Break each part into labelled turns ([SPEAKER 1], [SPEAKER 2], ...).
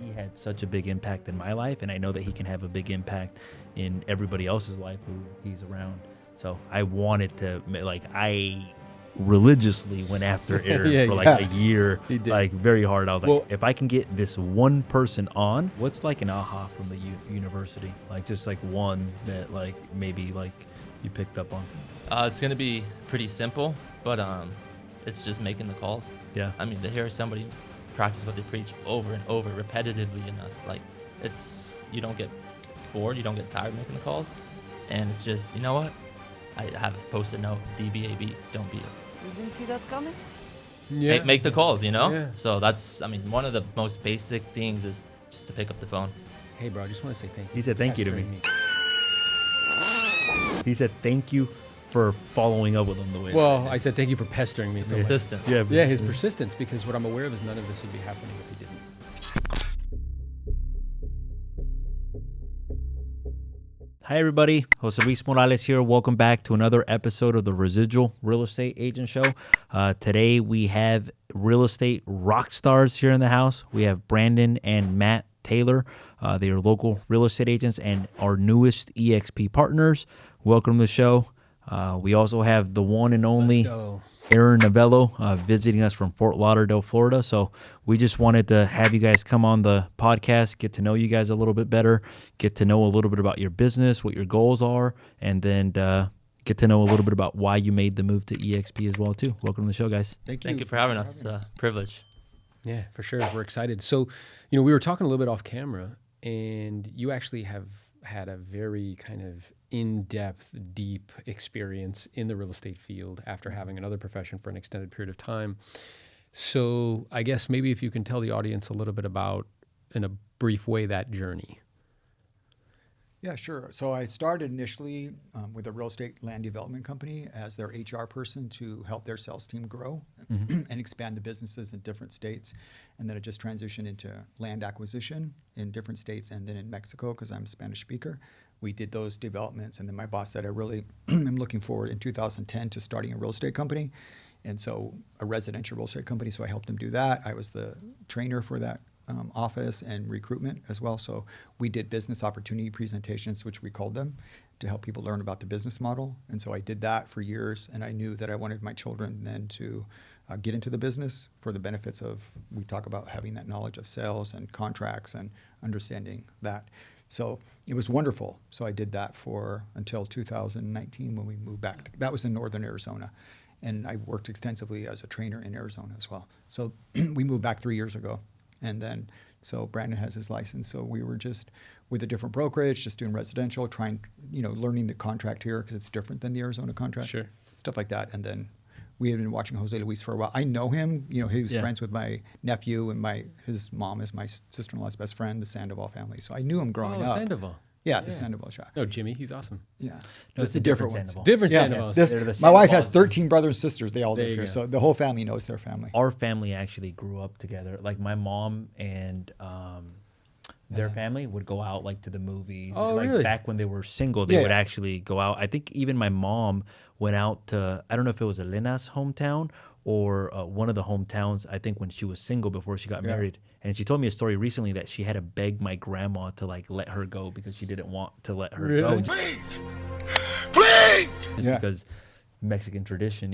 [SPEAKER 1] he had such a big impact in my life, and I know that he can have a big impact in everybody else's life who he's around. So I wanted to, like, I religiously went after Aaron for like a year, like very hard. I was like, if I can get this one person on, what's like an aha from the university? Like just like one that like maybe like you picked up on.
[SPEAKER 2] It's going to be pretty simple, but it's just making the calls.
[SPEAKER 1] Yeah.
[SPEAKER 2] I mean, to hear somebody practice what they preach over and over repetitively enough, like you don't get bored, you don't get tired making the calls. And it's just, you know what? I have a post-it note, DBAB, don't beat it.
[SPEAKER 3] You didn't see that coming?
[SPEAKER 2] Yeah. Make the calls, you know?
[SPEAKER 4] Yeah.
[SPEAKER 2] So that's, I mean, one of the most basic things is just to pick up the phone.
[SPEAKER 4] Hey, bro, I just want to say thank you.
[SPEAKER 1] He said thank you to me. He said thank you for following up with him the way.
[SPEAKER 4] Well, I said thank you for pestering me so much.
[SPEAKER 2] Persistent.
[SPEAKER 4] Yeah, his persistence, because what I'm aware of is none of this would be happening if he didn't.
[SPEAKER 1] Hi, everybody. Jose Luis Morales here. Welcome back to another episode of the Residual Real Estate Agent Show. Today, we have real estate rock stars here in the house. We have Brandon and Matt Taylor. They are local real estate agents and our newest eXp partners. Welcome to the show. We also have the one and only Aaron Novello visiting us from Fort Lauderdale, Florida. So we just wanted to have you guys come on the podcast, get to know you guys a little bit better, get to know a little bit about your business, what your goals are, and then get to know a little bit about why you made the move to eXp as well, too. Welcome to the show, guys.
[SPEAKER 2] Thank you for having us. It's a privilege.
[SPEAKER 4] Yeah, for sure. We're excited. So, we were talking a little bit off camera, and you actually have had a very kind of in-depth, deep experience in the real estate field after having another profession for an extended period of time. So I guess maybe if you can tell the audience a little bit about, in a brief way, that journey.
[SPEAKER 5] Yeah, sure. So I started initially with a real estate land development company as their HR person to help their sales team grow and expand the businesses in different states. And then it just transitioned into land acquisition in different states and then in Mexico because I'm a Spanish speaker. We did those developments. And then my boss said, I really am looking forward in 2010 to starting a real estate company. And so a residential real estate company. So I helped him do that. I was the trainer for that office and recruitment as well. So we did business opportunity presentations, which we called them, to help people learn about the business model. And so I did that for years. And I knew that I wanted my children then to get into the business for the benefits of, we talk about having that knowledge of sales and contracts and understanding that. So it was wonderful. So I did that for until 2019 when we moved back. That was in northern Arizona. And I worked extensively as a trainer in Arizona as well. So we moved back 3 years ago. And then, so Brandon has his license. So we were just with a different brokerage, just doing residential, trying, learning the contract here because it's different than the Arizona contract.
[SPEAKER 4] Sure. Stuff
[SPEAKER 5] like that. And then we had been watching Jose Luis for a while. I know him. He was friends with my nephew and his mom is my sister-in-law's best friend, the Sandoval family. So I knew him growing up.
[SPEAKER 4] Sandoval.
[SPEAKER 5] Yeah, the Sandoval shop.
[SPEAKER 4] No, Jimmy, he's awesome.
[SPEAKER 5] Yeah.
[SPEAKER 1] No, it's a different Sandoval.
[SPEAKER 4] Different
[SPEAKER 5] Sandoval.
[SPEAKER 4] Sandovals.
[SPEAKER 5] My wife has 13 brothers and sisters. They all live here.
[SPEAKER 4] Go.
[SPEAKER 5] So the whole family knows their family.
[SPEAKER 1] Our family actually grew up together. Like my mom and their family would go out like to the movies.
[SPEAKER 4] Oh,
[SPEAKER 1] like
[SPEAKER 4] really?
[SPEAKER 1] Back when they were single, they would actually go out. I think even my mom went out to, I don't know if it was Elena's hometown or one of the hometowns, I think when she was single before she got married. And she told me a story recently that she had to beg my grandma to like let her go because she didn't want to let her go.
[SPEAKER 6] Please!
[SPEAKER 1] Just because Mexican tradition,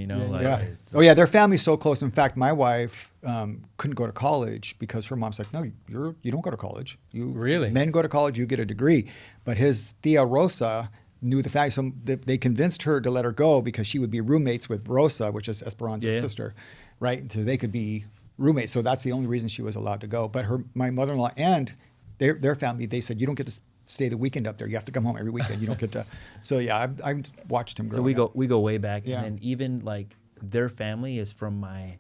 [SPEAKER 5] Their family's so close. In fact, my wife couldn't go to college because her mom's like, no, you don't go to college. Men go to college, you get a degree. But his Tia Rosa knew the fact, so they convinced her to let her go because she would be roommates with Rosa, which is Esperanza's sister, right? So they could be roommates. So that's the only reason she was allowed to go. But my mother-in-law and their family, they said, you don't get to stay the weekend up there. You have to come home every weekend. You don't get to. So I've watched him grow.
[SPEAKER 1] So we go way back. Yeah. And then even like their family is from my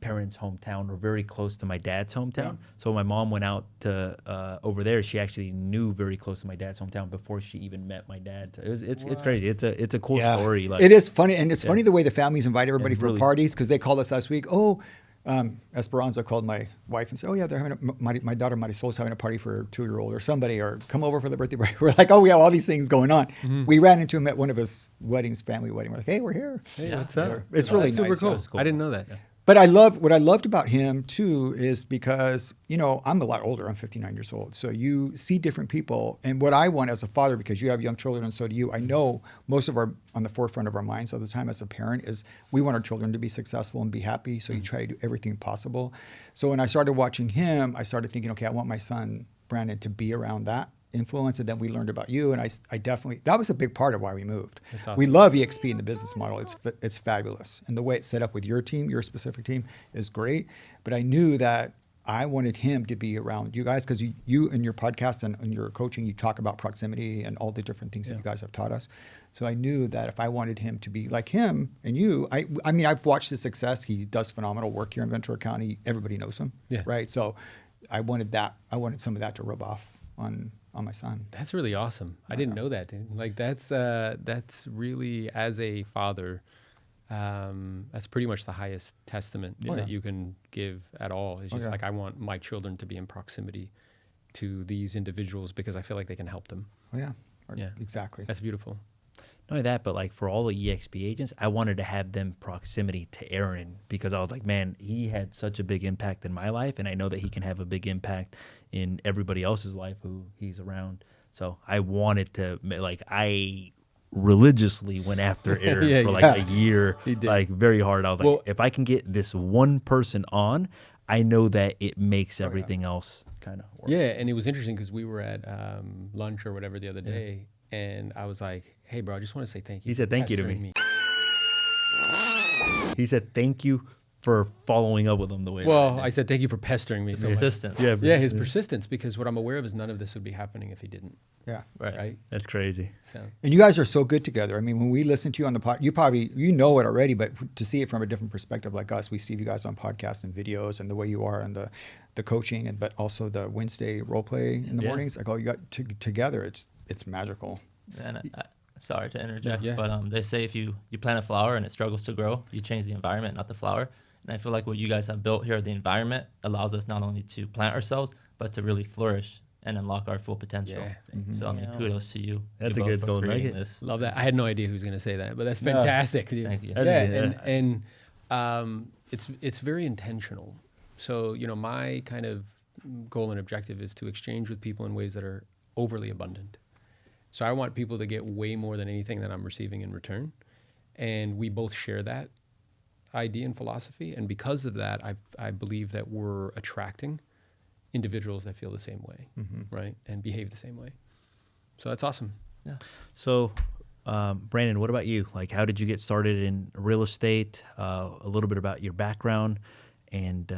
[SPEAKER 1] parents' hometown or very close to my dad's hometown. Yeah. So my mom went out to over there. She actually knew very close to my dad's hometown before she even met my dad. It's crazy. It's a cool story. Like,
[SPEAKER 5] it is funny, and it's funny the way the families invite everybody for parties because they called us last week. Esperanza called my wife and said, they're having my daughter Marisol's having a party for a 2-year-old or somebody, or come over for the birthday party. We're like, we have all these things going on. Mm-hmm. We ran into him at one of his weddings, family wedding. We're like, hey, we're here.
[SPEAKER 4] Hey, what's up?
[SPEAKER 5] It's really nice.
[SPEAKER 4] Super cool. I didn't know that.
[SPEAKER 5] But what I loved about him too is because, I'm a lot older. I'm 59 years old. So you see different people. And what I want as a father, because you have young children and so do you, I know most of on the forefront of our minds all the time as a parent is we want our children to be successful and be happy. So you try to do everything possible. So when I started watching him, I started thinking, okay, I want my son, Brandon, to be around that influence. And then we learned about you. And I definitely, that was a big part of why we moved.
[SPEAKER 4] That's awesome.
[SPEAKER 5] We love eXp and the business model. It's fabulous. And the way it's set up with your team, your specific team is great. But I knew that I wanted him to be around you guys because you in your podcast and in your coaching, you talk about proximity and all the different things that you guys have taught us. So I knew that if I wanted him to be like him and you, I mean, I've watched his success. He does phenomenal work here in Ventura County. Everybody knows him, right? So I wanted some of that to rub off on my son.
[SPEAKER 4] That's really awesome. I didn't know that, dude. Like that's really, as a father, that's pretty much the highest testament that you can give at all. It's just like, I want my children to be in proximity to these individuals because I feel like they can help them.
[SPEAKER 5] Oh yeah. Exactly.
[SPEAKER 4] That's beautiful.
[SPEAKER 1] Not only that, but like for all the eXp agents, I wanted to have them proximity to Aaron because I was like, man, he had such a big impact in my life, and I know that he can have a big impact in everybody else's life who he's around. So I wanted to, like, I religiously went after Aaron for like a year, like very hard. I was like, if I can get this one person on, I know that it makes everything else kind of work.
[SPEAKER 4] Yeah, and it was interesting because we were at lunch or whatever the other day, and I was like, hey, bro, I just want to say thank you.
[SPEAKER 1] He said thank you to me. He said thank you for following up with him the way.
[SPEAKER 4] Well, I said thank you for pestering me so much.
[SPEAKER 2] Persistence.
[SPEAKER 4] Yeah, his persistence, because what I'm aware of is none of this would be happening if he didn't.
[SPEAKER 5] Yeah.
[SPEAKER 4] Right?
[SPEAKER 1] That's crazy.
[SPEAKER 4] So.
[SPEAKER 5] And you guys are so good together. I mean, when we listen to you on the pod, you know it already, but to see it from a different perspective like us, we see you guys on podcasts and videos and the way you are and the coaching, but also the Wednesday role play in the mornings. Like, you got together. It's magical.
[SPEAKER 2] And sorry to interject, but they say if you plant a flower and it struggles to grow, you change the environment, not the flower. And I feel like what you guys have built here, the environment, allows us not only to plant ourselves, but to really flourish and unlock our full potential.
[SPEAKER 4] Yeah.
[SPEAKER 2] So, I mean, kudos to you.
[SPEAKER 1] That's a good golden nugget.
[SPEAKER 4] Love that. I had no idea who was going to say that, but that's fantastic.
[SPEAKER 2] Thank you.
[SPEAKER 4] And it's very intentional. So, my kind of goal and objective is to exchange with people in ways that are overly abundant. So I want people to get way more than anything that I'm receiving in return. And we both share that idea and philosophy. And because of that, I believe that we're attracting individuals that feel the same way, right? And behave the same way. So that's awesome.
[SPEAKER 2] Yeah.
[SPEAKER 1] So, Brandon, what about you? Like, how did you get started in real estate? A little bit about your background and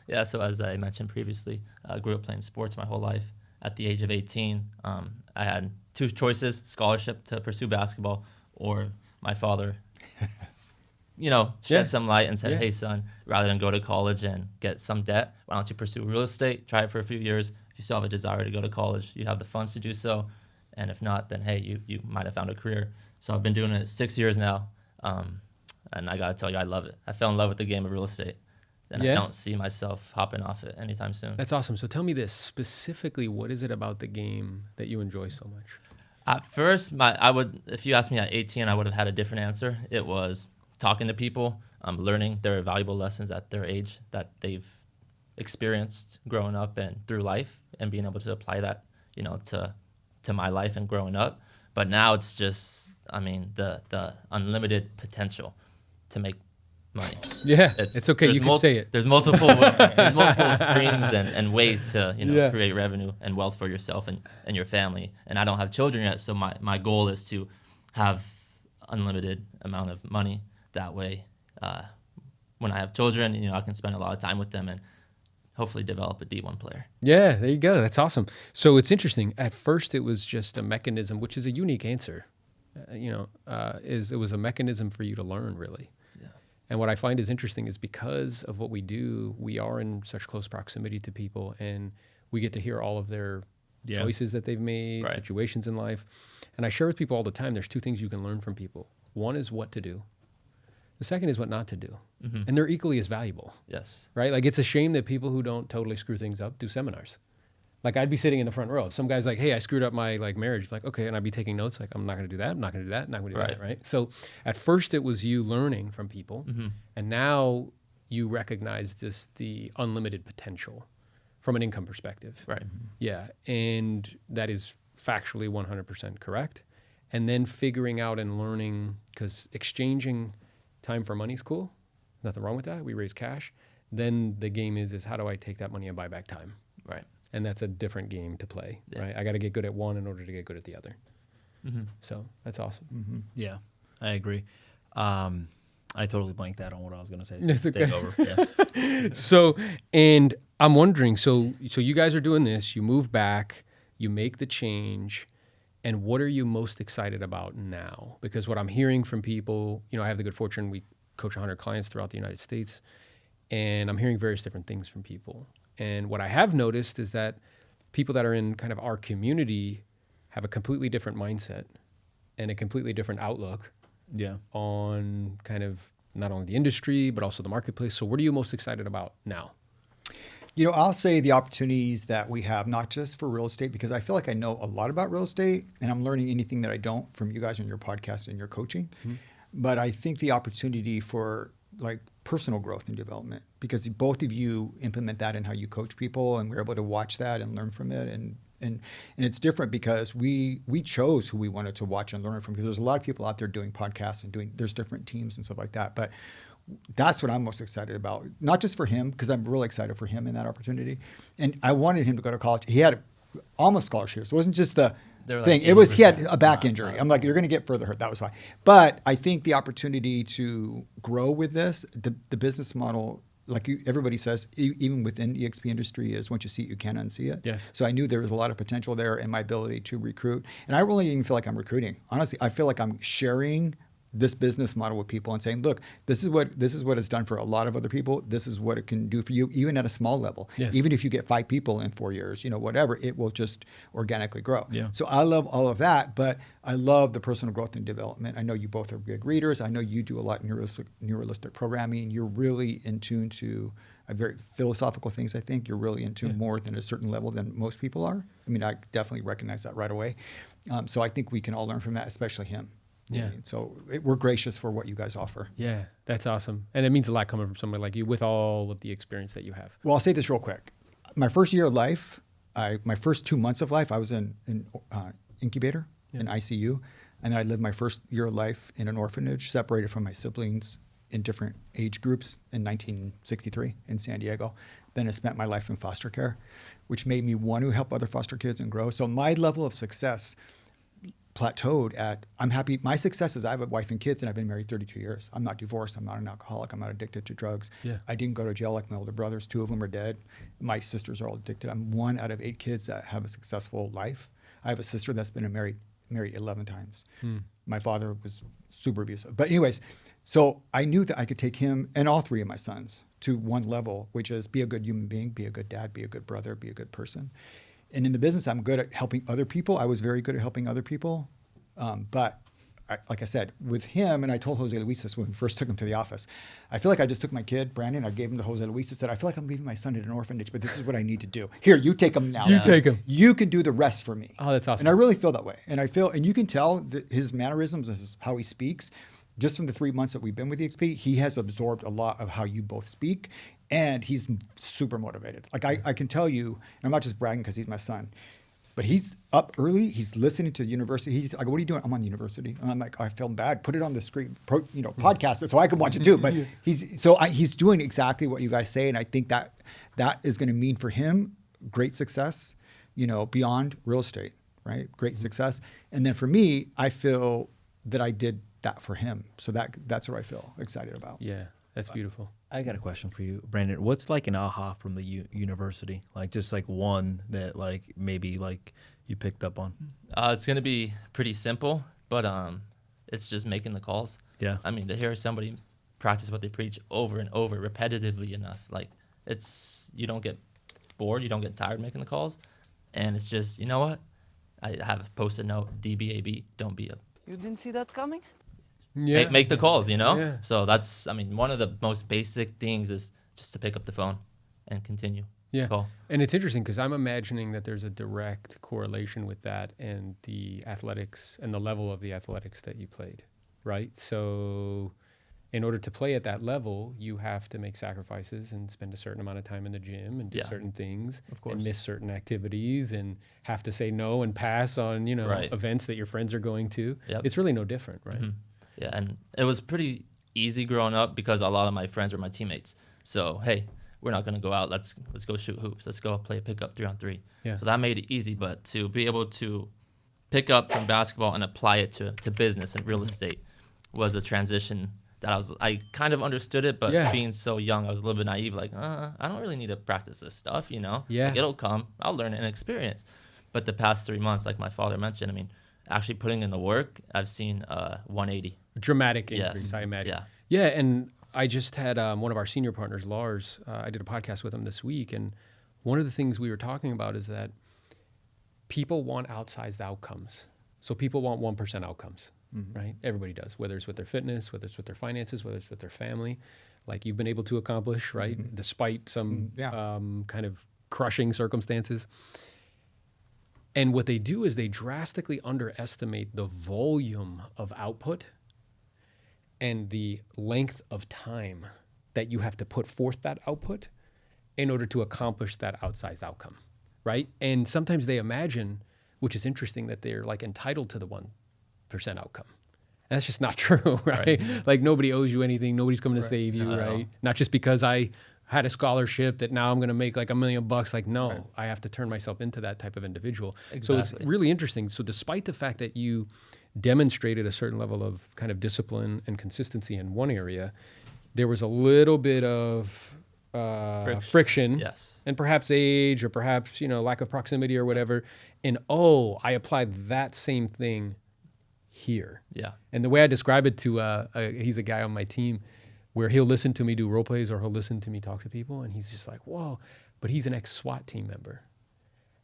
[SPEAKER 2] Yeah, so as I mentioned previously, I grew up playing sports my whole life. At the age of 18, I had two choices: scholarship to pursue basketball, or my father, shed some light and said, hey, son, rather than go to college and get some debt, why don't you pursue real estate, try it for a few years. If you still have a desire to go to college, you have the funds to do so. And if not, then, hey, you might have found a career. So I've been doing it 6 years now, and I got to tell you, I love it. I fell in love with the game of real estate. And I don't see myself hopping off it anytime soon.
[SPEAKER 4] That's awesome. So tell me this, specifically, what is it about the game that you enjoy so much?
[SPEAKER 2] At first, if you asked me at 18, I would have had a different answer. It was talking to people, learning their valuable lessons at their age that they've experienced growing up and through life, and being able to apply that, to my life and growing up. But now it's just, the unlimited potential to make money.
[SPEAKER 4] Yeah, it's okay. You can say it.
[SPEAKER 2] There's multiple streams and ways to create revenue and wealth for yourself and your family. And I don't have children yet, so my goal is to have unlimited amount of money. That way, when I have children, I can spend a lot of time with them and hopefully develop a D1 player.
[SPEAKER 4] Yeah, there you go. That's awesome. So it's interesting. At first, it was just a mechanism, which is a unique answer. It was a mechanism for you to learn, really. And what I find is interesting is because of what we do, we are in such close proximity to people, and we get to hear all of their choices that they've made, situations in life. And I share with people all the time, there's two things you can learn from people. One is what to do. The second is what not to do. Mm-hmm. And they're equally as valuable.
[SPEAKER 2] Yes.
[SPEAKER 4] Right? Like, it's a shame that people who don't totally screw things up do seminars. Like, I'd be sitting in the front row. If some guy's like, hey, I screwed up my marriage. Like, okay. And I'd be taking notes. Like, I'm not going to do that. I'm not going to do that. I'm not going to do that. Right. So at first it was you learning from people. Mm-hmm. And now you recognize just the unlimited potential from an income perspective.
[SPEAKER 2] Right.
[SPEAKER 4] Yeah. And that is factually 100% correct. And then figuring out and learning, because exchanging time for money is cool. Nothing wrong with that. We raise cash. Then the game is how do I take that money and buy back time?
[SPEAKER 2] Right.
[SPEAKER 4] And that's a different game to play,
[SPEAKER 2] Yeah.
[SPEAKER 4] right? I got to get good at one in order to get good at the other.
[SPEAKER 2] Mm-hmm.
[SPEAKER 4] So that's awesome.
[SPEAKER 1] Yeah, I agree. I totally blanked out on what I was going to say. So
[SPEAKER 4] That's okay.
[SPEAKER 1] take over. Yeah.
[SPEAKER 4] So, and I'm wondering, so you guys are doing this, you move back, you make the change, and what are you most excited about now? Because what I'm hearing from people, I have the good fortune, we coach 100 clients throughout the United States, and I'm hearing various different things from people. And what I have noticed is that people that are in kind of our community have a completely different mindset and a completely different outlook
[SPEAKER 1] Yeah.
[SPEAKER 4] on kind of not only the industry, but also the marketplace. So what are you most excited about now?
[SPEAKER 5] I'll say the opportunities that we have, not just for real estate, because I feel like I know a lot about real estate and I'm learning anything that I don't from you guys on your podcast and your coaching. Mm-hmm. But I think the opportunity for like personal growth and development, because both of you implement that in how you coach people, and we're able to watch that and learn from it. And it's different because we chose who we wanted to watch and learn from, because there's a lot of people out there doing podcasts and there's different teams and stuff like that. But that's what I'm most excited about, not just for him, because I'm really excited for him in that opportunity. And I wanted him to go to college. He had almost scholarships. It wasn't just the thing. It was, he had a back injury. I'm like, you're going to get further hurt. That was fine. But I think the opportunity to grow with this, the business model, like everybody says, even within the eXp industry, is once you see it, you can't unsee it.
[SPEAKER 4] Yes.
[SPEAKER 5] So I knew there was a lot of potential there in my ability to recruit. And I really even feel like I'm recruiting. Honestly, I feel like I'm sharing this business model with people and saying, look, this is what it's done for a lot of other people. This is what it can do for you, even at a small level.
[SPEAKER 4] Yes.
[SPEAKER 5] Even if you get 5 people in 4 years, whatever, it will just organically grow.
[SPEAKER 1] Yeah.
[SPEAKER 5] So I love all of that, but I love the personal growth and development. I know you both are big readers. I know you do a lot of neuralistic programming. You're really in tune to very philosophical things. I think you're really in tune more than a certain level than most people are. I mean, I definitely recognize that right away. So I think we can all learn from that, especially him.
[SPEAKER 4] Yeah.
[SPEAKER 5] So we're gracious for what you guys offer.
[SPEAKER 4] Yeah, that's awesome. And it means a lot coming from somebody like you with all of the experience that you have.
[SPEAKER 5] Well, I'll say this real quick. My first year of life, my first 2 months of life, I was in incubator, in ICU. And then I lived my first year of life in an orphanage, separated from my siblings in different age groups in 1963 in San Diego. Then I spent my life in foster care, which made me want to help other foster kids and grow. So my level of success plateaued at, I'm happy. My success is I have a wife and kids, and I've been married 32 years. I'm not divorced. I'm not an alcoholic. I'm not addicted to drugs.
[SPEAKER 4] Yeah.
[SPEAKER 5] I didn't go to jail like my older brothers. 2 of them are dead. My sisters are all addicted. I'm 1 out of 8 kids that have a successful life. I have a sister that's been married 11 times. My father was super abusive. But anyways, so I knew that I could take him and all 3 of my sons to one level, which is be a good human being, be a good dad, be a good brother, be a good person. And in the business, I'm good at helping other people. I was very good at helping other people. But like I said, with him, and I told Jose Luis this when we first took him to the office, I feel like I just took my kid, Brandon, I gave him to Jose Luis and said, I feel like I'm leaving my son in an orphanage, but this is what I need to do. Here, you take him now.
[SPEAKER 4] You take him.
[SPEAKER 5] You can do the rest for me.
[SPEAKER 4] Oh, that's awesome.
[SPEAKER 5] And I really feel that way. And you can tell that his mannerisms, how he speaks, just from the 3 months that we've been with eXp, he has absorbed a lot of how you both speak, and he's super motivated. Like I can tell you, and I'm not just bragging because he's my son, but he's up early. He's listening to the university. He's like, what are you doing? I'm on the university. And I'm like, I feel bad. Put it on the screen, podcast it so I can watch it too. But he's doing exactly what you guys say. And I think that is going to mean for him great success, beyond real estate, right? Great success. And then for me, I feel that I did that for him. So that's what I feel excited about.
[SPEAKER 4] Yeah, that's beautiful.
[SPEAKER 1] I got a question for you, Brandon. What's like an aha from the university? Like just like one that like maybe like you picked up on?
[SPEAKER 2] It's going to be pretty simple, but it's just making the calls.
[SPEAKER 1] Yeah.
[SPEAKER 2] I mean, to hear somebody practice what they preach over and over repetitively enough, like you don't get bored, you don't get tired making the calls. And it's just, you know what? I have a post-it note, DBAB, don't be a...
[SPEAKER 3] You didn't see that coming?
[SPEAKER 4] Yeah.
[SPEAKER 2] Make the calls,
[SPEAKER 4] Yeah.
[SPEAKER 2] So that's, one of the most basic things is just to pick up the phone and continue.
[SPEAKER 4] Yeah.
[SPEAKER 2] Call.
[SPEAKER 4] And it's interesting because I'm imagining that there's a direct correlation with that and the athletics and the level of the athletics that you played, right? So, in order to play at that level, you have to make sacrifices and spend a certain amount of time in the gym and do certain things,
[SPEAKER 2] Of course.
[SPEAKER 4] and miss certain activities and have to say no and pass on, you know,
[SPEAKER 2] Right.
[SPEAKER 4] events that your friends are going to.
[SPEAKER 2] Yep.
[SPEAKER 4] It's really no different, right?
[SPEAKER 2] Yeah, and it was pretty easy growing up because a lot of my friends were my teammates. So hey, we're not gonna go out. Let's go shoot hoops. Let's go play pickup 3-on-3.
[SPEAKER 4] Yeah.
[SPEAKER 2] So that made it easy. But to be able to pick up from basketball and apply it to business and real estate was a transition that I kind of understood it, but being so young, I was a little bit naive. Like, I don't really need to practice this stuff, you know.
[SPEAKER 4] Yeah.
[SPEAKER 2] Like, it'll come. I'll learn it and experience. But the past 3 months, like my father mentioned, I mean, actually putting in the work, I've seen 180.
[SPEAKER 4] Dramatic
[SPEAKER 2] Yes.
[SPEAKER 4] increase, I imagine.
[SPEAKER 2] Yeah.
[SPEAKER 4] Yeah, and I just had one of our senior partners, Lars. I did a podcast with him this week, and one of the things we were talking about is that people want outsized outcomes. So people want 1% outcomes, right? Everybody does, whether it's with their fitness, whether it's with their finances, whether it's with their family, like you've been able to accomplish, right? Despite some kind of crushing circumstances. And what they do is they drastically underestimate the volume of output and the length of time that you have to put forth that output in order to accomplish that outsized outcome, right? And sometimes they imagine, which is interesting, that they're like entitled to the 1% outcome. And that's just not true, right? Like nobody owes you anything. Nobody's coming to save you, right? Not just because I had a scholarship that now I'm going to make like $1 million. Like, no, I have to turn myself into that type of individual. So it's really interesting. So despite the fact that you demonstrated a certain level of kind of discipline and consistency in one area, there was a little bit of friction,
[SPEAKER 2] Yes.
[SPEAKER 4] and perhaps age or perhaps, you know, lack of proximity or whatever. And I applied that same thing here.
[SPEAKER 2] Yeah.
[SPEAKER 4] And the way I describe it to, he's a guy on my team where he'll listen to me do role plays or he'll listen to me talk to people, and he's just like, whoa, but he's an ex-SWAT team member.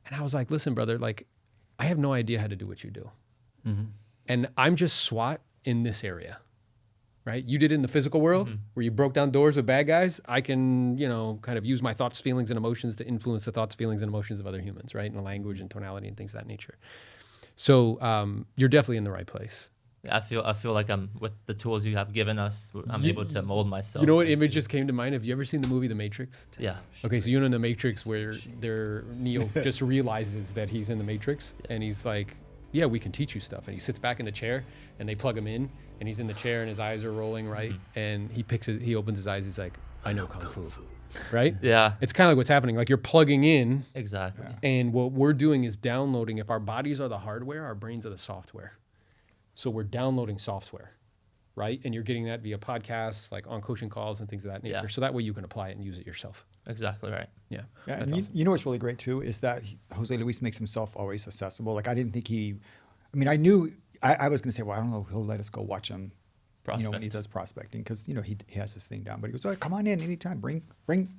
[SPEAKER 4] And I was like, listen, brother, like, I have no idea how to do what you do. And I'm just SWAT in this area, right? You did it in the physical world where you broke down doors with bad guys. I can, you know, kind of use my thoughts, feelings, and emotions to influence the thoughts, feelings, and emotions of other humans, right? And language and tonality and things of that nature. So you're definitely in the right place.
[SPEAKER 2] I feel like I'm with the tools you have given us. I'm able to mold myself.
[SPEAKER 4] You know what image just came to mind? Have you ever seen the movie The Matrix?
[SPEAKER 2] Yeah.
[SPEAKER 4] Okay, so you know in The Matrix where Neo just realizes that he's in the Matrix, and he's like, yeah, we can teach you stuff. And he sits back in the chair and they plug him in and he's in the chair and his eyes are rolling, right? And he opens his eyes, he's like, I know Kung Fu. Right?
[SPEAKER 2] Yeah.
[SPEAKER 4] It's kind of like what's happening. Like you're plugging in,
[SPEAKER 2] Exactly.
[SPEAKER 4] and what we're doing is downloading. If our bodies are the hardware, our brains are the software. So we're downloading software, right? And you're getting that via podcasts, like on coaching calls and things of that nature.
[SPEAKER 2] Yeah.
[SPEAKER 4] So that way you can apply it and use it yourself.
[SPEAKER 2] Exactly right.
[SPEAKER 4] Yeah.
[SPEAKER 5] Yeah,
[SPEAKER 4] That's
[SPEAKER 5] and
[SPEAKER 4] awesome.
[SPEAKER 5] you know what's really great too is that Jose Luis makes himself always accessible. Like I didn't think I knew I was going to say, well, I don't know if he'll let us go watch him, you know, when he does prospecting, because you know he has this thing down. But he goes, oh, come on in anytime, bring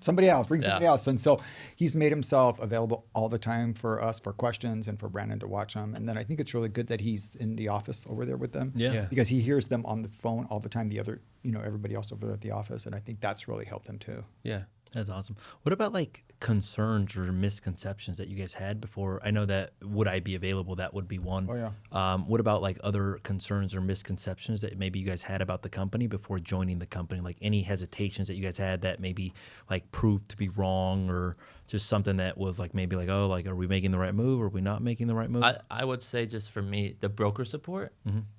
[SPEAKER 5] somebody else, somebody else. And so he's made himself available all the time for us for questions and for Brandon to watch them. And then I think it's really good that he's in the office over there with them,
[SPEAKER 1] Yeah.
[SPEAKER 5] because he hears them on the phone all the time. The other, you know, everybody else over there at the office, and I think that's really helped him too.
[SPEAKER 4] Yeah.
[SPEAKER 1] That's awesome. What about like concerns or misconceptions that you guys had before? I know that would I be available? That would be one.
[SPEAKER 5] Oh, yeah.
[SPEAKER 1] What about like other concerns or misconceptions that maybe you guys had about the company before joining the company? Like any hesitations that you guys had that maybe like proved to be wrong, or just something that was like maybe like, oh, like are we making the right move or are we not making the right move?
[SPEAKER 2] I would say just for me, the broker support,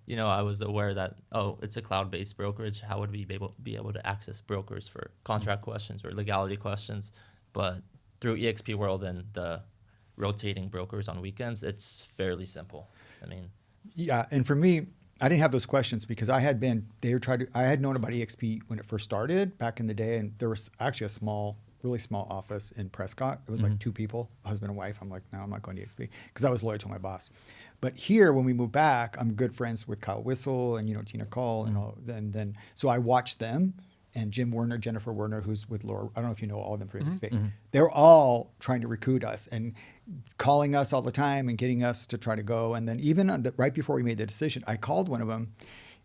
[SPEAKER 2] you know, I was aware that, it's a cloud-based brokerage. How would we be able to access brokers for contract questions or legality questions? But through eXp World and the rotating brokers on weekends, it's fairly simple. I mean,
[SPEAKER 5] Yeah, and for me, I didn't have those questions because I had known about eXp when it first started back in the day, and there was actually a really small office in Prescott. It was like 2 people, a husband and wife. I'm like, no, I'm not going to eXp because I was loyal to my boss. But here, when we moved back, I'm good friends with Kyle Whistle and, you know, Tina Cole and all. Then so I watched them, and Jim Werner, Jennifer Werner, who's with Laura. I don't know if you know all of them from eXp. They're all trying to recruit us and calling us all the time and getting us to try to go. And then even right before we made the decision, I called one of them,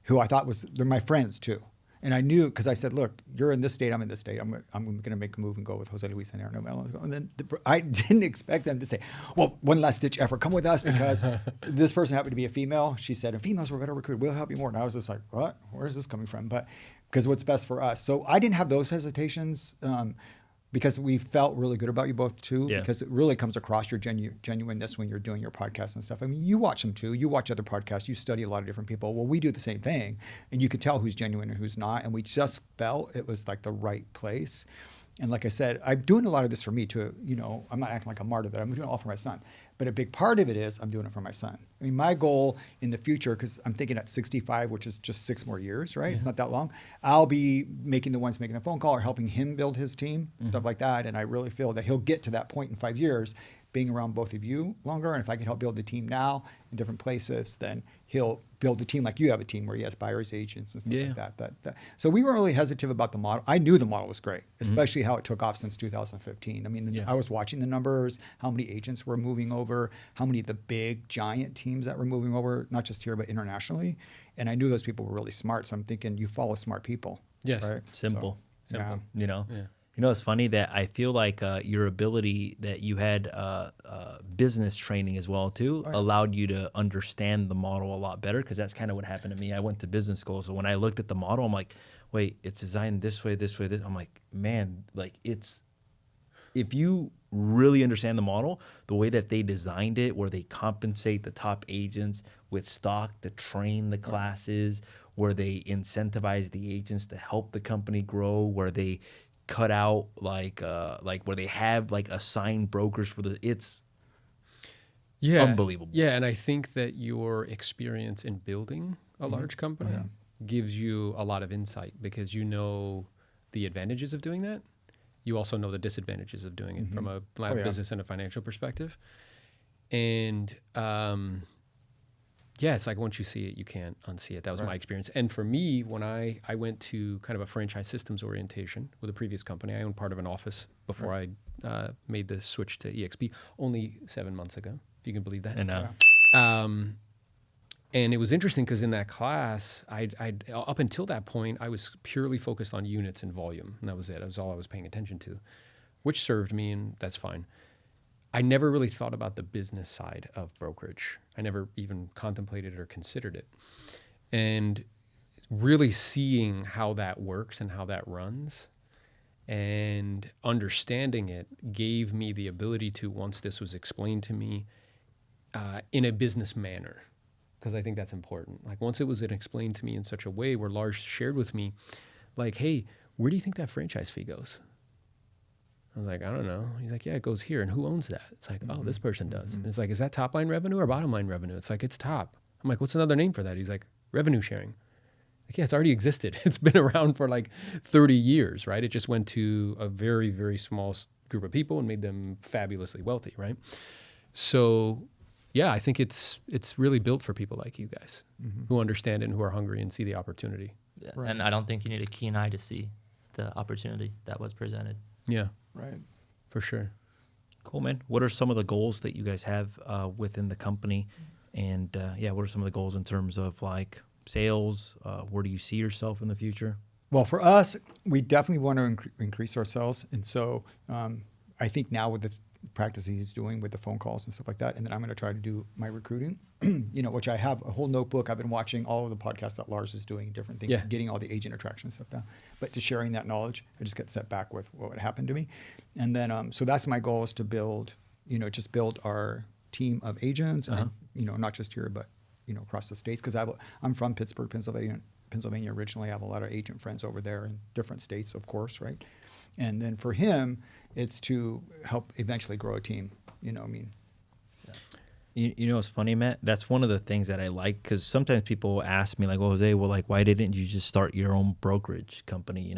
[SPEAKER 5] who I thought they're my friends too. And I knew, because I said, look, you're in this state, I'm in this state. I'm going to make a move and go with Jose Luis and Aaron. And then I didn't expect them to say, well, one last ditch effort, come with us, because this person happened to be a female. She said, and females were better recruited. We'll help you more. And I was just like, what? Where is this coming from? But because what's best for us. So I didn't have those hesitations because we felt really good about you both too,
[SPEAKER 1] Yeah.
[SPEAKER 5] because it really comes across your genuineness when you're doing your podcast and stuff. I mean, you watch them too. You watch other podcasts. You study a lot of different people. Well, we do the same thing, and you can tell who's genuine and who's not. And we just felt it was like the right place. And like I said, I'm doing a lot of this for me too. You know, I'm not acting like a martyr, that I'm doing it all for my son. But a big part of it is I'm doing it for my son. I mean, my goal in the future, because I'm thinking at 65, which is just 6 more years, right? It's not that long. I'll be making the phone call or helping him build his team, stuff like that. And I really feel that he'll get to that point in 5 years, being around both of you longer. And if I can help build the team now in different places, then he'll build the team like you have a team where he has buyers, agents, and stuff like that. So we weren't really hesitant about the model. I knew the model was great, especially how it took off since 2015. I mean, I was watching the numbers, how many agents were moving over, how many of the big giant teams that were moving over, not just here, but internationally. And I knew those people were really smart. So I'm thinking you follow smart people.
[SPEAKER 4] Yes.
[SPEAKER 5] Right?
[SPEAKER 1] Simple.
[SPEAKER 5] So, yeah.
[SPEAKER 1] You know?
[SPEAKER 4] Yeah.
[SPEAKER 1] You know, it's funny that I feel like your ability that you had business training as well too allowed you to understand the model a lot better, because that's kind of what happened to me. I went to business school, so when I looked at the model, I'm like, wait, it's designed this way, this way, this. I'm like, man, like it's, if you really understand the model, the way that they designed it, where they compensate the top agents with stock to train the classes, where they incentivize the agents to help the company grow, where they cut out like where they have like assigned brokers for it's unbelievable.
[SPEAKER 4] Yeah, and I think that your experience in building a large company gives you a lot of insight, because you know the advantages of doing that. You also know the disadvantages of doing it from a line of business and a financial perspective. And it's like once you see it, you can't unsee it. That was my experience. And for me, when I went to kind of a franchise systems orientation with a previous company, I owned part of an office before I made the switch to eXp only 7 months ago, if you can believe that. And it was interesting because in that class, I up until that point, I was purely focused on units and volume, and that was it. That was all I was paying attention to, which served me, and that's fine. I never really thought about the business side of brokerage. I never even contemplated or considered it. And really seeing how that works and how that runs and understanding it gave me the ability to, once this was explained to me in a business manner, because I think that's important. Like once it was explained to me in such a way where Lars shared with me, like, hey, where do you think that franchise fee goes? I was like, I don't know. He's like, yeah, it goes here. And who owns that? It's like, oh, this person does. And it's like, is that top line revenue or bottom line revenue? It's like, it's top. I'm like, what's another name for that? He's like, revenue sharing. Like, yeah, it's already existed. It's been around for like 30 years, right? It just went to a very, very small group of people and made them fabulously wealthy, right? So, yeah, I think it's really built for people like you guys who understand it and who are hungry and see the opportunity.
[SPEAKER 2] Yeah. And I don't think you need a keen eye to see the opportunity that was presented.
[SPEAKER 4] Yeah.
[SPEAKER 5] Right.
[SPEAKER 4] For sure.
[SPEAKER 1] Cool, man. What are some of the goals that you guys have within the company? And what are some of the goals in terms of like sales? Where do you see yourself in the future?
[SPEAKER 5] Well, for us, we definitely want to increase our sales. And so I think now with the practice he's doing with the phone calls and stuff like that, and then I'm going to try to do my recruiting, which I have a whole notebook. I've been watching all of the podcasts that Lars is doing, different things, getting all the agent attraction stuff down. But just sharing that knowledge, I just get set back with what happened to me. And then, so that's my goal, is to build, just build our team of agents, and, not just here, but, across the states. Because I'm from Pittsburgh, Pennsylvania originally. I have a lot of agent friends over there in different states, of course, right? And then for him, it's to help eventually grow a team, You
[SPEAKER 1] know, it's funny, Matt. That's one of the things that I like, because sometimes people ask me like, well, Jose, why didn't you just start your own brokerage company,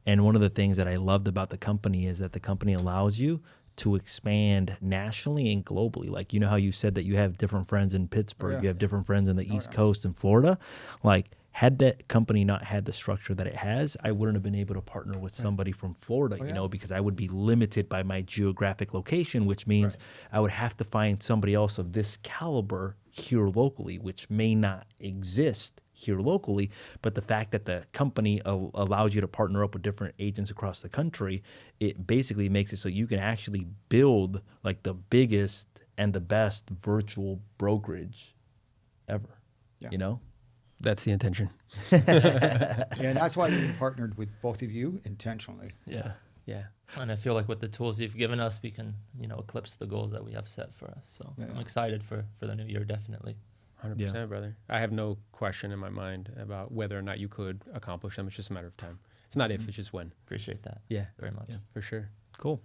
[SPEAKER 1] And one of the things that I loved about the company is that the company allows you to expand nationally and globally. Like, how you said that you have different friends in Pittsburgh, you have different friends in the East Coast and Florida. Like, had that company not had the structure that it has, I wouldn't have been able to partner with somebody from Florida, because I would be limited by my geographic location, which means I would have to find somebody else of this caliber here locally, which may not exist here locally. But the fact that the company allows you to partner up with different agents across the country, it basically makes it so you can actually build like the biggest and the best virtual brokerage ever,
[SPEAKER 4] That's the intention.
[SPEAKER 5] And that's why we partnered with both of you intentionally.
[SPEAKER 2] Yeah.
[SPEAKER 4] Yeah.
[SPEAKER 2] And I feel like with the tools you've given us, we can, eclipse the goals that we have set for us. So
[SPEAKER 5] Yeah.
[SPEAKER 2] I'm excited for the new year, definitely.
[SPEAKER 4] 100%, brother. I have no question in my mind about whether or not you could accomplish them. It's just a matter of time. It's not if, it's just when.
[SPEAKER 2] Appreciate that
[SPEAKER 4] Yeah,
[SPEAKER 2] very much.
[SPEAKER 4] for sure.
[SPEAKER 1] Cool.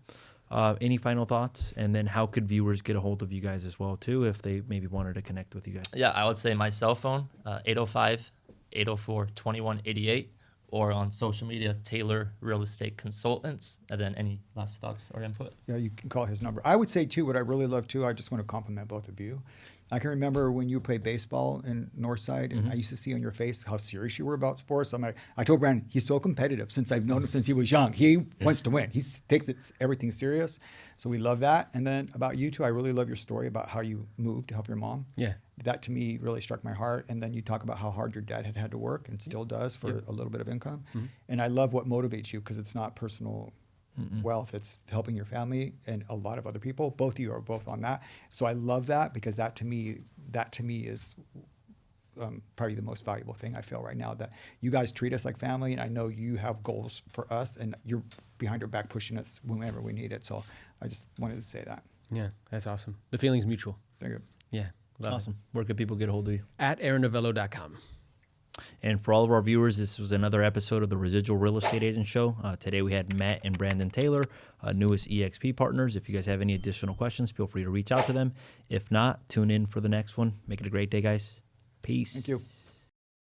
[SPEAKER 1] Any final thoughts? And then how could viewers get a hold of you guys as well, too, if they maybe wanted to connect with you guys?
[SPEAKER 2] Yeah, I would say my cell phone, 805-804-2188, or on social media, Taylor Real Estate Consultants. And then any last thoughts or input?
[SPEAKER 5] Yeah, you can call his number. I would say, too, what I really love, too, I just want to compliment both of you. I can remember when you played baseball in Northside, and I used to see on your face how serious you were about sports. I'm like, I told Brandon, he's so competitive since I've known him since he was young. He wants to win. He takes everything serious. So we love that. And then about you two, I really love your story about how you moved to help your mom.
[SPEAKER 4] Yeah.
[SPEAKER 5] That to me really struck my heart. And then you talk about how hard your dad had to work and still does for a little bit of income. And I love what motivates you, because it's not personal wealth, it's helping your family and a lot of other people. Both of you are both on that. So I love that, because that to me is probably the most valuable thing I feel right now, that you guys treat us like family, and I know you have goals for us, and you're behind our back pushing us whenever we need it. So I just wanted to say that.
[SPEAKER 4] Yeah, that's awesome. The feeling's mutual.
[SPEAKER 5] Thank you.
[SPEAKER 4] Yeah. Love it.
[SPEAKER 1] Awesome. Where could people get a hold of you?
[SPEAKER 4] At AaronNovello.com.
[SPEAKER 1] And for all of our viewers, this was another episode of the Residual Real Estate Agent Show. Today we had Matt and Brandon Taylor, newest eXp partners. If you guys have any additional questions, feel free to reach out to them. If not, tune in for the next one. Make it a great day, guys. Peace.
[SPEAKER 5] Thank you.